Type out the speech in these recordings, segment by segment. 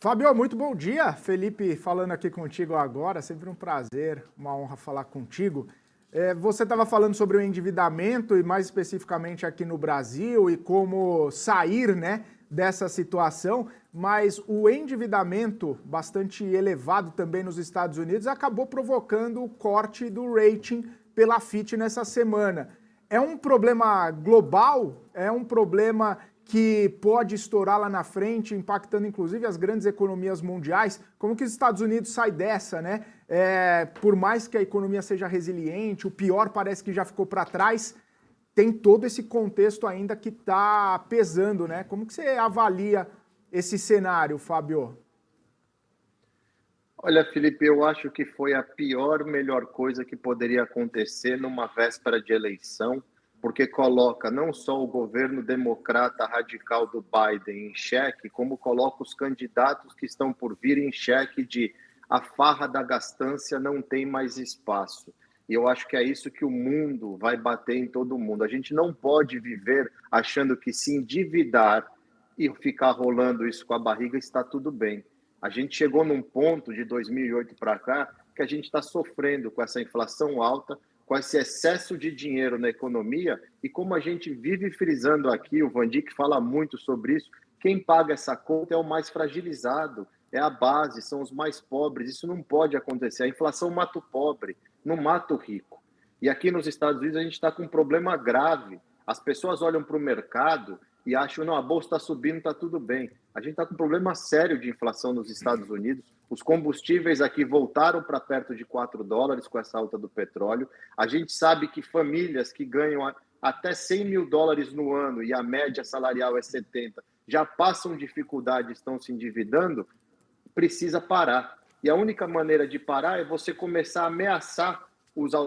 Fábio, muito bom dia. Felipe falando aqui contigo agora, sempre um prazer, uma honra falar contigo. Você estava falando sobre o endividamento e mais especificamente aqui no Brasil e como sair, né, dessa situação, mas o endividamento bastante elevado também nos Estados Unidos acabou provocando o corte do rating pela Fitch nessa semana. É um problema global? É um problema que pode estourar lá na frente, impactando inclusive as grandes economias mundiais? Como que os Estados Unidos saem dessa, né? Por mais que a economia seja resiliente, o pior parece que já ficou para trás, tem todo esse contexto ainda que está pesando, né? Como que você avalia esse cenário, Fábio? Olha, Felipe, eu acho que foi a melhor coisa que poderia acontecer numa véspera de eleição, porque coloca não só o governo democrata radical do Biden em xeque, como coloca os candidatos que estão por vir em xeque de a farra da gastância não tem mais espaço. E eu acho que é isso que o mundo vai bater em todo mundo. A gente não pode viver achando que se endividar e ficar rolando isso com a barriga está tudo bem. A gente chegou num ponto de 2008 para cá que a gente está sofrendo com essa inflação alta, com esse excesso de dinheiro na economia e como a gente vive frisando aqui, o Van Dijk fala muito sobre isso, quem paga essa conta é o mais fragilizado, é a base, são os mais pobres, isso não pode acontecer. A inflação mata o pobre, não mata o rico. E aqui nos Estados Unidos a gente está com um problema grave. As pessoas olham para o mercado e acham, não, a bolsa está subindo, está tudo bem. A gente está com um problema sério de inflação nos Estados Unidos. Os combustíveis aqui voltaram para perto de $4 com essa alta do petróleo. A gente sabe que famílias que ganham até $100 mil no ano e a média salarial é 70, já passam dificuldade, estão se endividando, precisa parar. E a única maneira de parar é você começar a ameaçar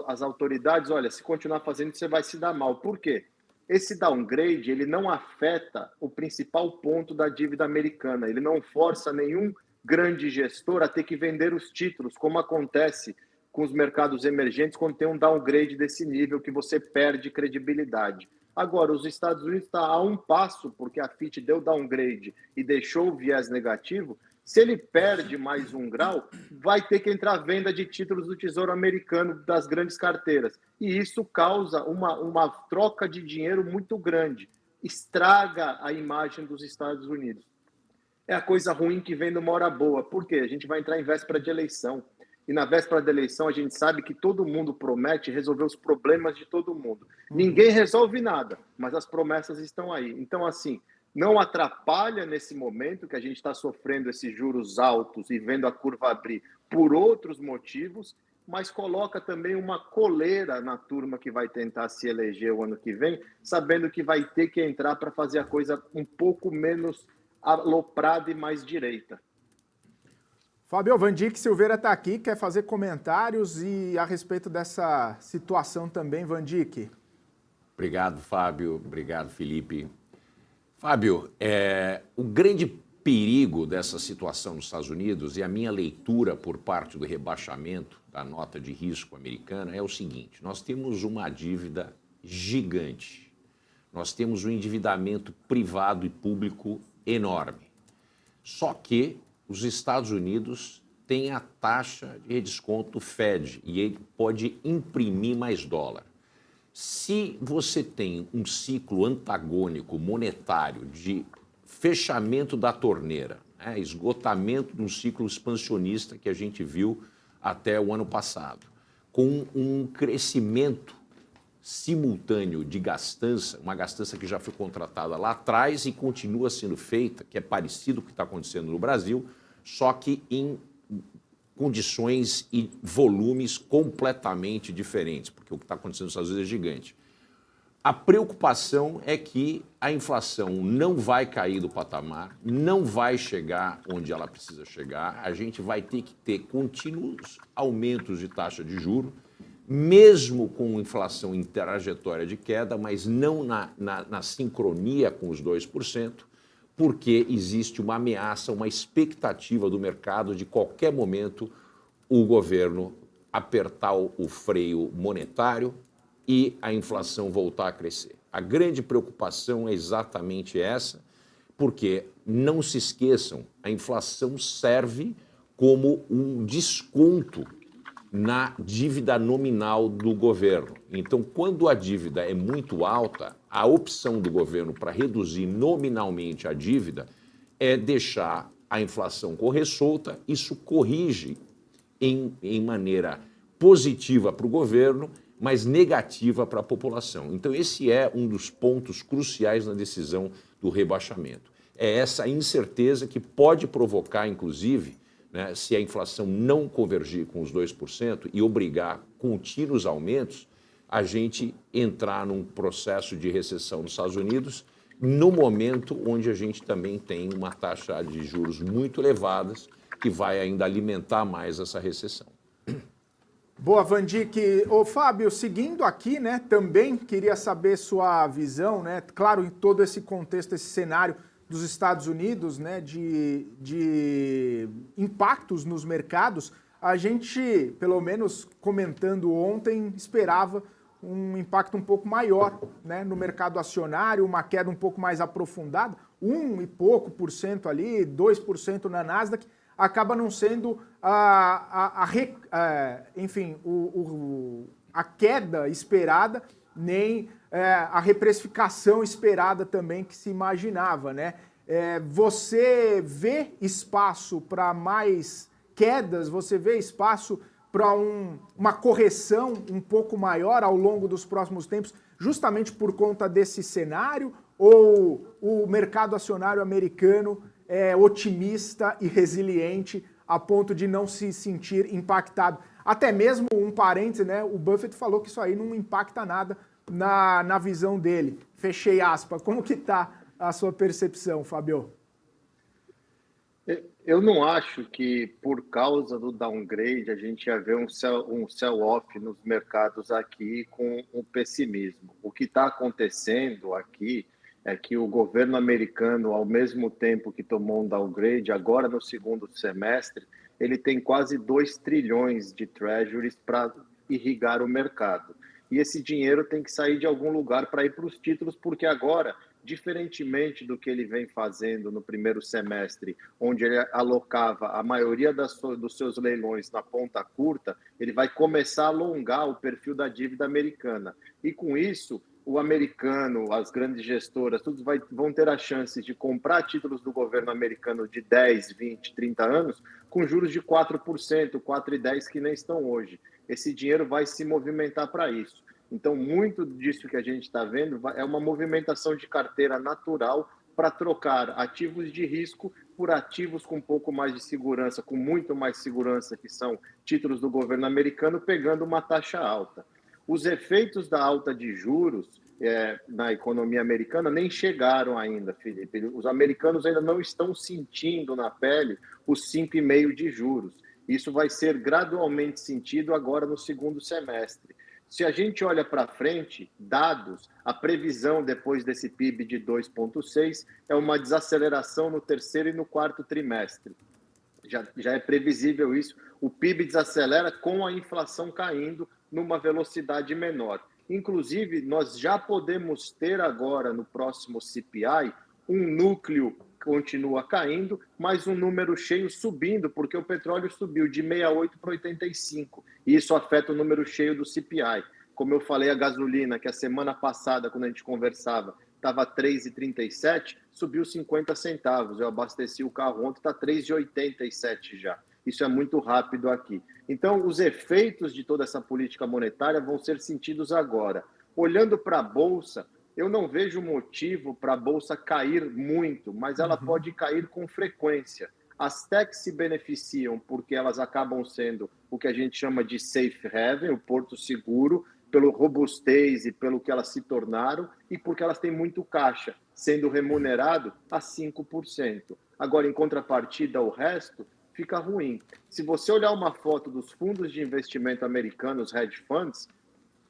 as autoridades. Olha, se continuar fazendo isso, você vai se dar mal. Por quê? Esse downgrade, ele não afeta o principal ponto da dívida americana. Ele não força nenhum grande gestor a ter que vender os títulos, como acontece com os mercados emergentes quando tem um downgrade desse nível que você perde credibilidade. Agora, os Estados Unidos estão a um passo, porque a Fitch deu downgrade e deixou o viés negativo. Se ele perde mais um grau, vai ter que entrar a venda de títulos do Tesouro Americano das grandes carteiras. E isso causa uma troca de dinheiro muito grande. Estraga a imagem dos Estados Unidos. É a coisa ruim que vem numa hora boa. Por quê? A gente vai entrar em véspera de eleição. E na véspera da eleição, a gente sabe que todo mundo promete resolver os problemas de todo mundo. Ninguém resolve nada, mas as promessas estão aí. Então, assim, não atrapalha nesse momento que a gente está sofrendo esses juros altos e vendo a curva abrir por outros motivos, mas coloca também uma coleira na turma que vai tentar se eleger o ano que vem, sabendo que vai ter que entrar para fazer a coisa um pouco menos aloprada e mais direita. Fábio, Van Dijk Silveira está aqui, quer fazer comentários e a respeito dessa situação também, Van Dijk. Obrigado, Fábio. Obrigado, Felipe. Fábio, o grande perigo dessa situação nos Estados Unidos e a minha leitura por parte do rebaixamento da nota de risco americana é o seguinte: nós temos uma dívida gigante, nós temos um endividamento privado e público enorme. Só que os Estados Unidos têm a taxa de desconto Fed e ele pode imprimir mais dólar. Se você tem um ciclo antagônico monetário de fechamento da torneira, esgotamento de um ciclo expansionista que a gente viu até o ano passado, com um crescimento simultâneo de gastança, uma gastança que já foi contratada lá atrás e continua sendo feita, que é parecido com o que está acontecendo no Brasil, só que em condições e volumes completamente diferentes, porque o que está acontecendo nos Estados Unidos é gigante. A preocupação é que a inflação não vai cair do patamar, não vai chegar onde ela precisa chegar, a gente vai ter que ter contínuos aumentos de taxa de juros, mesmo com inflação em trajetória de queda, mas não na sincronia com os 2%, porque existe uma ameaça, uma expectativa do mercado de qualquer momento o governo apertar o freio monetário e a inflação voltar a crescer. A grande preocupação é exatamente essa, Porque, não se esqueçam, a inflação serve como um desconto na dívida nominal do governo. Então, quando a dívida é muito alta, a opção do governo para reduzir nominalmente a dívida é deixar a inflação correr solta. Isso corrige em maneira positiva para o governo, mas negativa para a população. Então, esse é um dos pontos cruciais na decisão do rebaixamento. É essa incerteza que pode provocar, inclusive, né, se a inflação não convergir com os 2% e obrigar contínuos aumentos, a gente entrar num processo de recessão nos Estados Unidos, no momento onde a gente também tem uma taxa de juros muito elevadas, que vai ainda alimentar mais essa recessão. Boa, Vandick. Ô, Fábio, seguindo aqui, né, também queria saber sua visão, né, claro, em todo esse contexto, esse cenário dos Estados Unidos, né, de impactos nos mercados, a gente, pelo menos comentando ontem, esperava um impacto um pouco maior, né, no mercado acionário, uma queda um pouco mais aprofundada, 1 e pouco por cento ali, 2% na Nasdaq, acaba não sendo enfim, a queda esperada, nem a reprecificação esperada também que se imaginava, né? Você vê espaço para mais quedas? Você vê espaço para uma correção um pouco maior ao longo dos próximos tempos, justamente por conta desse cenário? Ou o mercado acionário americano é otimista e resiliente a ponto de não se sentir impactado? Até mesmo, um parêntese, né? O Buffett falou que isso aí não impacta nada na visão dele. Fechei aspas. Como que está a sua percepção, Fábio? Eu não acho que, por causa do downgrade, a gente ia ver um sell-off nos mercados aqui com o pessimismo. O que está acontecendo aqui é que o governo americano, ao mesmo tempo que tomou um downgrade, agora no segundo semestre, ele tem quase 2 trilhões de treasuries para irrigar o mercado. E esse dinheiro tem que sair de algum lugar para ir para os títulos, porque agora, diferentemente do que ele vem fazendo no primeiro semestre, onde ele alocava a maioria dos seus leilões na ponta curta, ele vai começar a alongar o perfil da dívida americana. E com isso, o americano, as grandes gestoras, todos vão ter a chance de comprar títulos do governo americano de 10, 20, 30 anos com juros de 4%, 4,10% que nem estão hoje. Esse dinheiro vai se movimentar para isso. Então, muito disso que a gente está vendo é uma movimentação de carteira natural para trocar ativos de risco por ativos com um pouco mais de segurança, com muito mais segurança, que são títulos do governo americano, pegando uma taxa alta. Os efeitos da alta de juros na economia americana nem chegaram ainda, Felipe. Os americanos ainda não estão sentindo na pele os 5,5% de juros. Isso vai ser gradualmente sentido agora no segundo semestre. Se a gente olha para frente, dados, a previsão depois desse PIB de 2,6 é uma desaceleração no terceiro e no quarto trimestre. Já é previsível isso. O PIB desacelera com a inflação caindo numa velocidade menor. Inclusive, nós já podemos ter agora, no próximo CPI, um núcleo que continua caindo, mas um número cheio subindo, porque o petróleo subiu de 68 para 85, e isso afeta o número cheio do CPI. Como eu falei, a gasolina, que a semana passada, quando a gente conversava, estava 3,37, subiu 50 centavos. Eu abasteci o carro ontem, está 3,87 já. Isso é muito rápido aqui. Então, os efeitos de toda essa política monetária vão ser sentidos agora. Olhando para a Bolsa, eu não vejo motivo para a Bolsa cair muito, mas ela pode cair com frequência. As techs se beneficiam porque elas acabam sendo o que a gente chama de safe haven, o porto seguro, pelo robustez e pelo que elas se tornaram, e porque elas têm muito caixa, sendo remunerado a 5%. Agora, em contrapartida, o resto fica ruim. Se você olhar uma foto dos fundos de investimento americanos, hedge funds,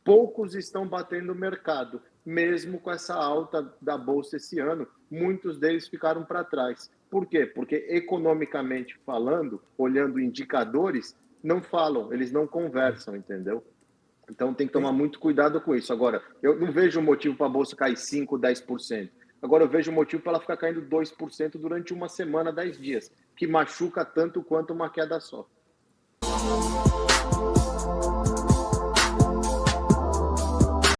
poucos estão batendo o mercado, mesmo com essa alta da Bolsa esse ano, muitos deles ficaram para trás. Por quê? Porque economicamente falando, olhando indicadores, não falam, eles não conversam, entendeu? Então tem que tomar muito cuidado com isso. Agora, eu não vejo motivo para a Bolsa cair 5%, 10%. Agora eu vejo motivo para ela ficar caindo 2% durante uma semana, 10 dias, que machuca tanto quanto uma queda só.